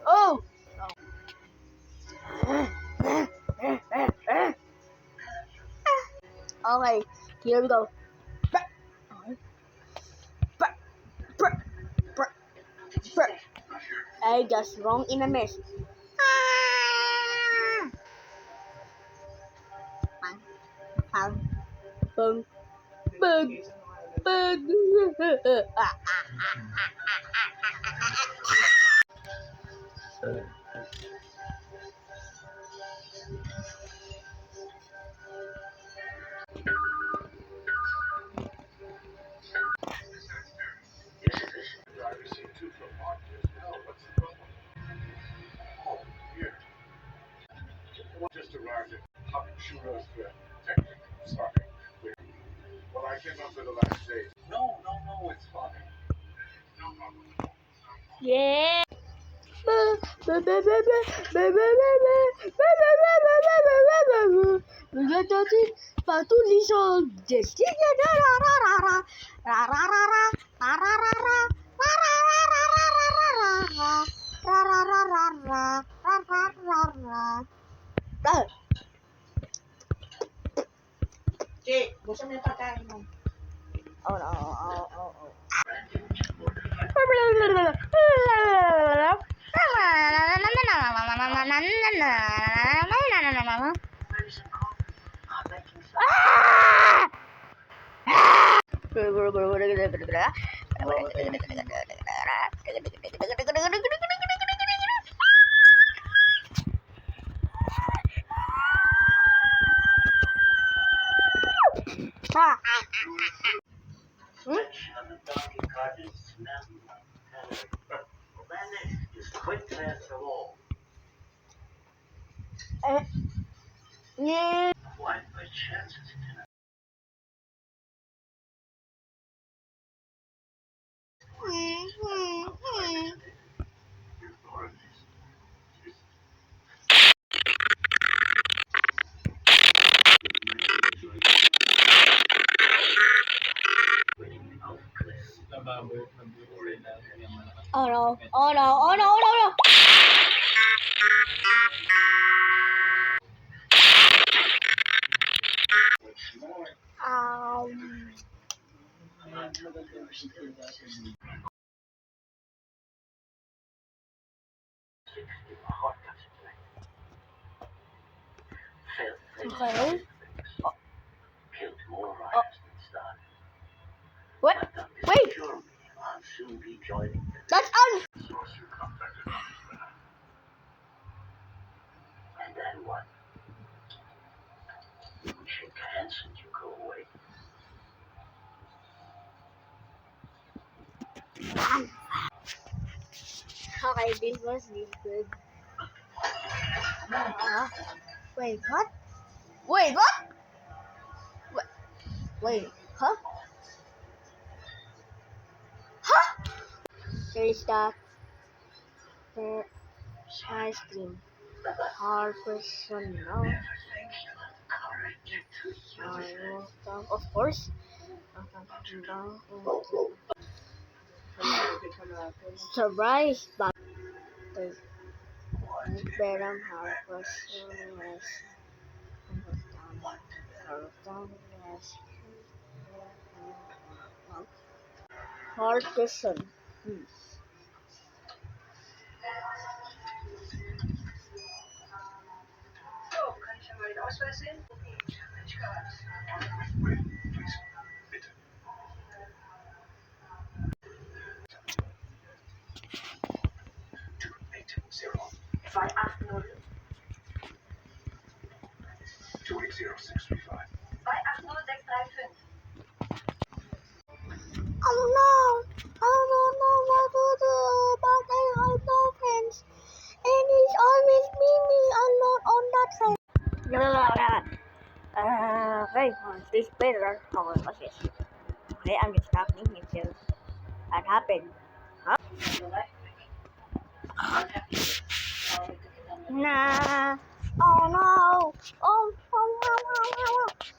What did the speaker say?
Oh! Okay, here we go. I just wrong in a mess. Bug, bug, bug, bug. Just arrived at Hot Churros Technic. Sorry. Well, I came up for the last day. No, it's fine. No problem. Yeah. Sepatu lisol. Jake, gusto mo yung pagkain mo? Oh no. Yeah. Oh no. Okay. What? Wait. That's on. And then what? You shake hands and you go away. Okay, this was really good. Wait, what? Wait, what? Wait, huh? Huh? There's that ice cream. Hard person now. Of course. Surprise, but the Venom hard person was hard person. So, kann ich einmal den Ausweis sehen? Ich kann. Wait, please. Bitte. 280. 280635. 280635. I don't know what to do, but I have no friends. And it's always me alone on that train. Okay, this better. Oh, what's this? Okay, I'm just happening until that happened. Huh? Nah. Oh no. Oh, oh, oh, oh, oh, oh.